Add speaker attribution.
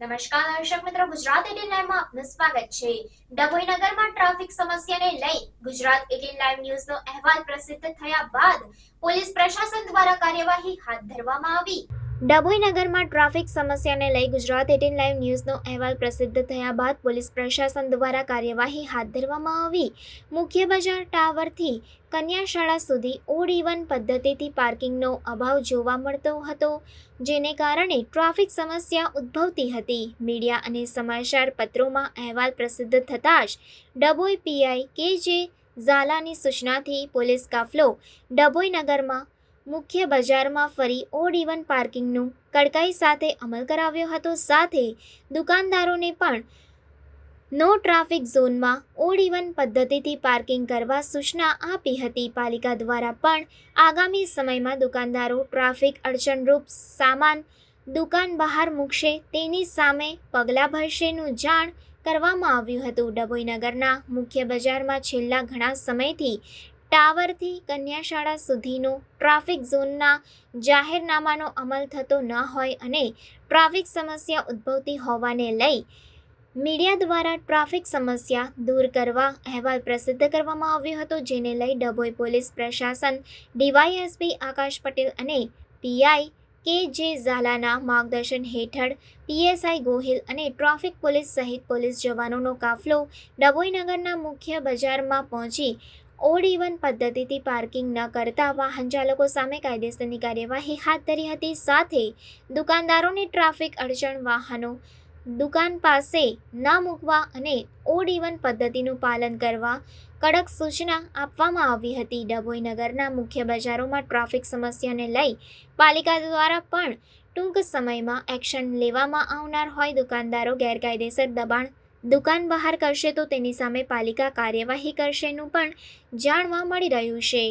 Speaker 1: નમસ્કાર દર્શક મિત્રો, ગુજરાત 18 લાઈવમાં આપનું સ્વાગત છે। ડભોઈ નગરમાં ટ્રાફિક સમસ્યાને લઈ ગુજરાત 18 લાઈવ ન્યૂઝનો અહેવાલ પ્રસિદ્ધ થયા બાદ પોલીસ પ્રશાસન દ્વારા કાર્યવાહી હાથ ધરવામાં આવી। ડભોઈ નગરમાં ટ્રાફિક સમસ્યાને લઈ ગુજરાત 18 લાઈવ ન્યૂઝનો અહેવાલ પ્રસિદ્ધ થયા બાદ પોલીસ પ્રશાસન દ્વારા કાર્યવાહી હાથ ધરવામાં આવી। મુખ્ય બજાર ટાવરથી કન્યા શાળા સુધી ઓડ ઇવન પદ્ધતિથી પાર્કિંગનો અભાવ જોવા મળતો હતો, જેને કારણે ટ્રાફિક સમસ્યા ઉદ્ભવતી હતી। મીડિયા અને સમાચાર પત્રોમાં અહેવાલ પ્રસિદ્ધ થતાં જ ડભોઈ પીઆઈ કે.જે. ઝાલાની સૂચનાથી પોલીસ કાફલો ડભોઈ નગરમાં મુખ્ય બજારમાં ફરી ઓડ ઇવન પાર્કિંગનું કડકાઈ સાથે અમલ કરાવ્યો હતો। સાથે દુકાનદારોને પણ નો ટ્રાફિક ઝોનમાં ઓડ ઇવન પદ્ધતિથી પાર્કિંગ કરવા સૂચના આપી હતી। પાલિકા દ્વારા પણ આગામી સમયમાં દુકાનદારો ટ્રાફિક અડચણરૂપ સામાન દુકાન બહાર મૂકશે તેની સામે પગલાં ભરશેનું જાણ કરવામાં આવ્યું હતું। ડભોઈ નગરના મુખ્ય બજારમાં છેલ્લા ઘણા સમયથી ટાવરથી કન્યા શાળા સુધીનો ટ્રાફિક ઝોનના જાહેરનામાનો અમલ થતો ન હોય અને ટ્રાફિક સમસ્યા ઉદ્ભવતી હોવાને લઈ મીડિયા દ્વારા ટ્રાફિક સમસ્યા દૂર કરવા અહેવાલ પ્રસિદ્ધ કરવામાં આવ્યો હતો, જેને લઈ ડભોઈ પોલીસ પ્રશાસન ડીવાયએસપી આકાશ પટેલ અને પીઆઈ કે.જે. ઝાલાના માર્ગદર્શન હેઠળ પીએસઆઈ ગોહિલ અને ટ્રાફિક પોલીસ સહિત પોલીસ જવાનોનો કાફલો ડભોઈ નગરના મુખ્ય બજારમાં પહોંચી ઓડ ઇવન પદ્ધતિથી પાર્કિંગ ન કરતા વાહન ચાલકો સામે કાયદેસરની કાર્યવાહી હાથ ધરી હતી। સાથે દુકાનદારોને ટ્રાફિક અડચણ વાહનો દુકાન પાસે ન મૂકવા અને ઓડ ઇવન પદ્ધતિનું પાલન કરવા કડક સૂચના આપવામાં આવી હતી। ડભોઈ નગરના મુખ્ય બજારોમાં ટ્રાફિક સમસ્યાને લઈ પાલિકા દ્વારા પણ ટૂંક સમયમાં એક્શન લેવામાં આવનાર હોય। દુકાનદારો ગેરકાયદેસર દબાણ દુકાન બહાર કરશે તો તેની સામે પાલિકા કાર્યવાહી કરશેનું પણ જાણવા મળી રહ્યું છે।